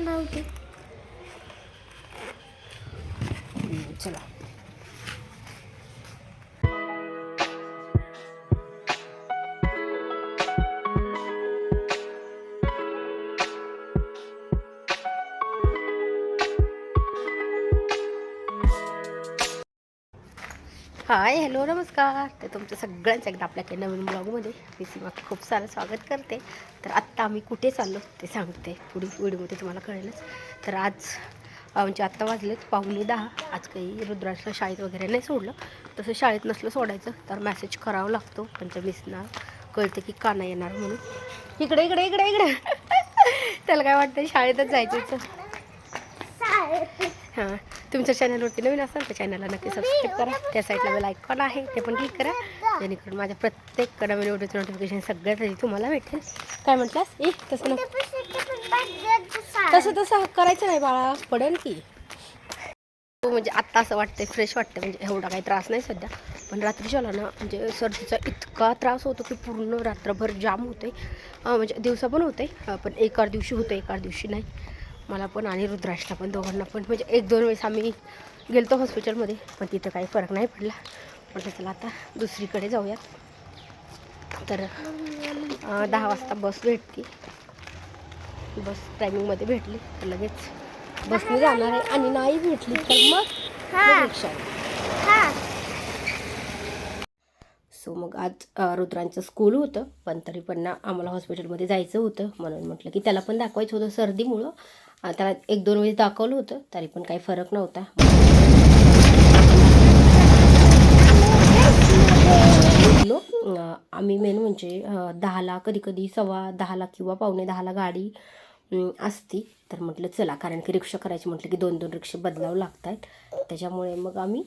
नव्हती. चला. हाय, हॅलो, नमस्कार. तर तुमचं सगळ्यांचं एकदा आपल्या काही नवीन ब्लॉगमध्ये मी सीमा खूप सारं स्वागत करते. तर आत्ता आम्ही कुठे चाललो ते सांगते, पुढील व्हिडिओमध्ये तुम्हाला कळेलच. तर आज म्हणजे आत्ता वाजलेत 9:45. आज काही रुद्रांशला शाळेत वगैरे नाही सोडलं. तसं शाळेत नसलं सोडायचं तर मेसेज करावा लागतो, पण मिसना कळतं की का नाही येणार म्हणून. इकडे इकडे इकडे इकडे त्याला काय वाटतं शाळेतच जायचं. हां, तुमच्या चॅनलवरती नवीन असाल तर चॅनलला नक्की सबस्क्राईब करा. त्या साईडला बेल आयकॉन आहे ते पण क्लिक करा, जेणेकरून माझ्या प्रत्येक नवीन व्हिडिओचं नोटिफिकेशन सगळ्यात आधी तुम्हाला भेटेल. काय म्हटलास? तसं तसं करायचं नाही बाळा, पडेल की. म्हणजे आत्ता असं वाटतंय फ्रेश वाटतं, म्हणजे एवढा काही त्रास नाही सध्या. पण रात्रीच्या ना म्हणजे सर्दीचा इतका त्रास होतो की पूर्ण रात्रभर जाम होते. म्हणजे दिवसा पण होते, पण एका दिवशी होतं एका दिवशी नाही. मला पण आणि रुद्राक्षला पण, दोघांना पण. म्हणजे 1-2 वेळेस आम्ही गेलो हॉस्पिटलमध्ये, पण तिथं काही फरक नाही पडला. म्हटलं चला आता दुसरीकडे जाऊयात. तर 10 वाजता बस भेटते. बस टायमिंगमध्ये भेटली तर लगेच बसने जाणार आहे, आणि नाही भेटली तर मग रिक्षा. सो मग आज रुद्रांचं स्कूल होतं, पण तरी पण ना आम्हाला हॉस्पिटलमध्ये जायचं होतं. म्हणून म्हटलं की त्याला पण दाखवायचं होतं सर्दीमुळं. त्याला 1-2 वेळेस दाखवलं होतं, तरी पण काही फरक नव्हता. आम्ही मेन म्हणजे 10ला, कधी 10:15 किंवा 9:45 गाडी असती. तर म्हटलं चला, कारण की रिक्षा करायची म्हटलं की 2-2 रिक्षा बदलावं लागत आहेत. त्याच्यामुळे मग आम्ही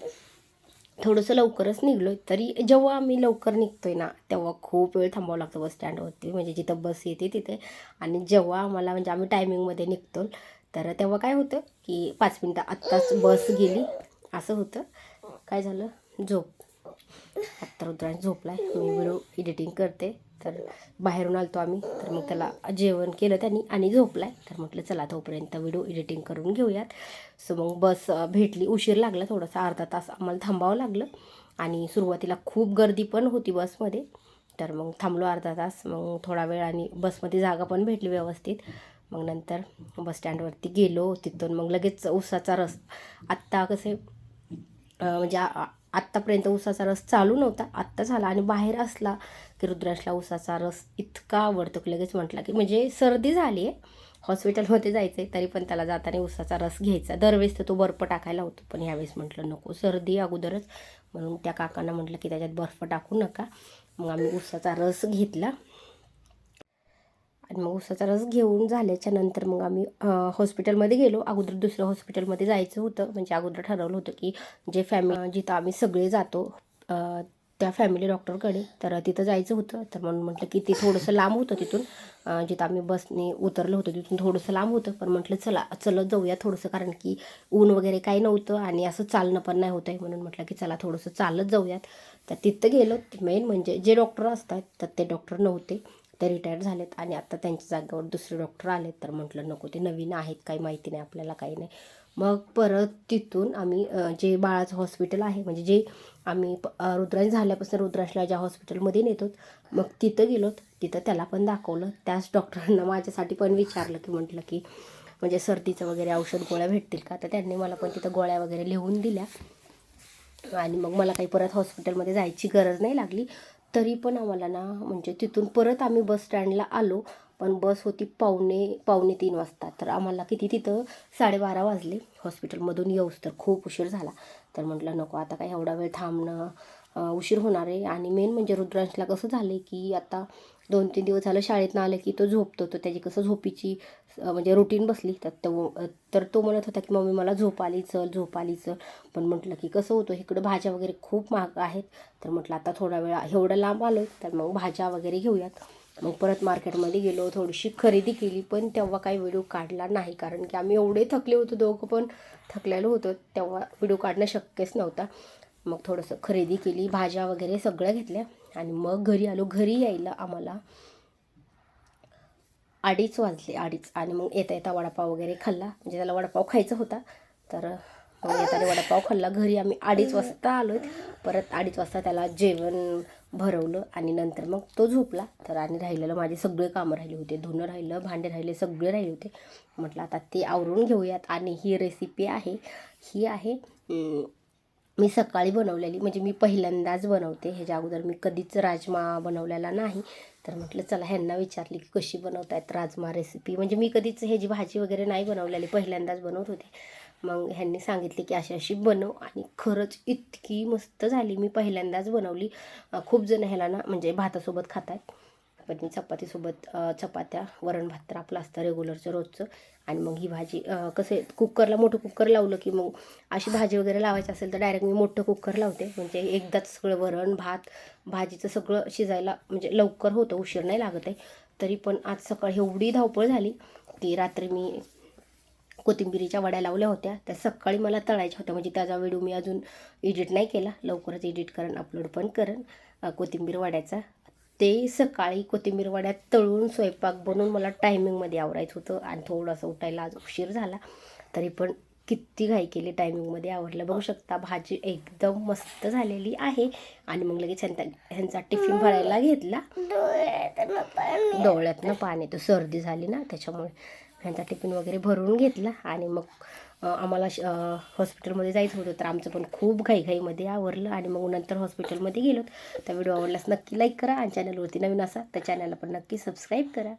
थोडंसं लवकरच निघलो आहे. तरी जेव्हा आम्ही लवकर निघतोय ना तेव्हा खूप वेळ थांबावं लागतं बस स्टँडवरती, म्हणजे जिथं बस येते तिथे. आणि जेव्हा आम्हाला म्हणजे आम्ही टायमिंगमध्ये निघतो तर तेव्हा काय होतं की 5 मिनटं आत्ताच बस गेली असं होतं. काय झालं, झोप. आत्ता रुद्रांश झोपला आहे, मी व्हिडिओ एडिटिंग करते. तर बाहेरून आलतो आम्ही, तर मग त्याला जेवण केलं त्यांनी आणि झोपला आहे. तर म्हटलं चला तोपर्यंत व्हिडिओ एडिटिंग करून घेऊयात. सो मग बस भेटली. उशीर लागला थोडासा, अर्धा तास आम्हाला थांबावं लागलं. आणि सुरुवातीला खूप गर्दी पण होती बसमध्ये, तर मग थांबलो अर्धा तास. मग थोडा वेळ आणि बसमध्ये जागा पण भेटली व्यवस्थित. मग नंतर बसस्टँडवरती गेलो. तिथून मग लगेच उसाचा रस. आत्ता कसे म्हणजे आत्तापर्यंत उसाचा रस चालू नव्हता, आत्ता झाला. आणि बाहेर असला की रुद्रांशला उसाचा रस इतका आवडतो की लगेच म्हटला की, म्हणजे सर्दी झाली आहे, हॉस्पिटलमध्ये जायचं आहे, तरी पण त्याला जाताना उसाचा रस घ्यायचा. दरवेळेस तर तो बर्फ टाकायला होतो, पण ह्यावेळेस म्हटलं नको, सर्दी अगोदरच. म्हणून त्या काकांना म्हटलं की त्याच्यात बर्फ टाकू नका. मग आम्ही उसाचा रस घेतला. आणि मग उसाचा रस घेऊन झाल्याच्या नंतर मग आम्ही हॉस्पिटलमध्ये गेलो. अगोदर दुसऱ्या हॉस्पिटलमध्ये जायचं होतं, म्हणजे अगोदर ठरवलं होतं की जे फॅमिली जिथं आम्ही सगळे जातो त्या फॅमिली डॉक्टरकडे, तर तिथं जायचं होतं. तर म्हणून म्हटलं की ते थोडंसं लांब होतं तिथून, जिथं आम्ही बसने उतरलं होतं तिथून थोडंसं लांब होतं. पण म्हटलं चलत जाऊया थोडंसं, कारण की ऊन वगैरे काही नव्हतं आणि असं चालणं पण नाही होतं आहे. म्हणून म्हटलं की चला थोडंसं चालत जाऊयात. तर तिथं गेलो. मेन म्हणजे जे डॉक्टर असतात तर ते डॉक्टर नव्हते, ते रिटायर झालेत. आणि आता त्यांच्या जागेवर दुसरे डॉक्टर आलेत. तर म्हटलं नको, ते नवीन आहेत, काही माहिती नाही आपल्याला, काही नाही. मग परत तिथून आम्ही जे बाळाचं हॉस्पिटल आहे, म्हणजे जे आम्ही रुद्रांश झाल्यापासून रुद्रांशला ज्या हॉस्पिटलमध्ये नेतो, मग तिथं गेलो. तिथं त्याला पण दाखवलं. त्याच डॉक्टरांना माझ्यासाठी पण विचारलं की, म्हटलं की म्हणजे सर्दीचं वगैरे औषध गोळ्या भेटतील का. तर त्यांनी मला पण तिथं गोळ्या वगैरे लिहून दिल्या. आणि मग मला काही परत हॉस्पिटलमध्ये जायची गरज नाही लागली. तरी पण आम्हाला ना, म्हणजे तिथून परत आम्ही बस स्टँडला आलो, पण बस होती 2:45 वाजता. तर आम्हाला किती तिथं 12:30 वाजले हॉस्पिटलमधून येऊस, तर खूप उशीर झाला. तर म्हटलं नको, आता काय एवढा वेळ थांबणं उशीर होणार आहे. आणि मेन म्हणजे रुद्रांशला कसं झालं आहे की आता 2-3 दिवस झालं शाळेतनं आलं की तो झोपतो. तर त्याची कसं झोपीची म्हणजे रुटीन बसली. तर तो म्हणत होता की मम्मी मला झोप आली, झोप आली. पण म्हटलं की कसं होतं, इकडं भाज्या वगैरे खूप महाग आहेत. तर म्हटलं आता थोडा वेळ एवढं लांब आलो तर मग भाज्या वगैरे घेऊयात. मग परत मार्केटमध्ये गेलो, थोडीशी खरेदी केली. पण तेव्हा काही व्हिडिओ काढला नाही, कारण की आम्ही एवढे थकले होतो, दोघं पण थकलेलो होतो, तेव्हा व्हिडिओ काढणं शक्यच नव्हता. मग थोडंसं खरेदी केली, भाज्या वगैरे सगळ्या घेतल्या. आणि मग घरी आलो. घरी यायला आम्हाला 2:30 वाजले 2:30 आणि मग येता येता वडापाव वगैरे खाल्ला. म्हणजे त्याला वडापाव खायचा होता तर मग येताना वडापाव खाल्ला. घरी आम्ही 2:30 वाजता आलो. परत 2:30 वाजता त्याला जेवण भरवलं आणि नंतर मग तो झोपला. तर आणि राहिलेलं माझे सगळे कामं राहिले होते, धुणं राहिलं, भांडे राहिले, सगळे राहिले होते. म्हटलं आता ते आवरून घेऊयात. आणि ही रेसिपी आहे, ही आहे मी सकाळी बनवलेली, म्हणजे मी पहिल्यांदाच बनवते. ह्याच्या अगोदर मी कधीच राजमा बनवलेला नाही. तर म्हटलं चला ह्यांना विचारली की कशी बनवतायत राजमा रेसिपी. म्हणजे मी कधीच ह्याची भाजी वगैरे नाही बनवलेली, पहिल्यांदाच बनवत होते. मग ह्यांनी सांगितले की अशी अशी बनव आणि खरंच इतकी मस्त झाली. मी पहिल्यांदाच बनवली. खूप जण ह्याला ना म्हणजे भातासोबत खातात, पण मी चपातीसोबत चपात्या, वरण भात तर आपलं असतं रेग्युलरचं रोजचं. आणि मग ही भाजी कसं कुकरला, मोठं कुकर लावलं की मग अशी भाजी वगैरे लावायची असेल तर डायरेक्ट मी मोठं कुकर लावते. म्हणजे एकदाच सगळं वरण भात भाजीचं सगळं शिजायला म्हणजे लवकर होतं, उशीर नाही लागत आहे. तरी पण आज सकाळी एवढी धावपळ झाली की रात्री मी कोथिंबिरीच्या वड्या लावल्या होत्या. त्या सकाळी मला तळायच्या होत्या. म्हणजे त्याचा व्हिडिओ मी अजून एडिट नाही केला, लवकरच एडिट करेन, अपलोड पण करेन कोथिंबीर वड्याचा. ते सकाळी कोथिंबीर वड्या तळून स्वयंपाक बनवून मला टायमिंगमध्ये आवरायचं होतं आणि थोडंसं उठायला आज उशीर झाला. तरी पण किती घाई केली, टायमिंगमध्ये आवरलं. बघू शकता भाजी एकदम मस्त झालेली आहे. आणि मग लगेच ह्यांचा टिफिन भरायला घेतला. डोळ्यातनं पाणी, तर सर्दी झाली ना त्याच्यामुळे. ह्यांचा टिफिन वगैरे भरून घेतला आणि मग आम्हाला हॉस्पिटलमध्ये जायचं होतं. तर आमचं पण खूप घाईघाईमध्ये आवरलं आणि मग नंतर हॉस्पिटलमध्ये गेलो. तर व्हिडिओ आवडल्यास नक्की लाईक करा आणि चॅनलवरती नवीन असा तर चॅनलला पण नक्की सबस्क्राईब करा.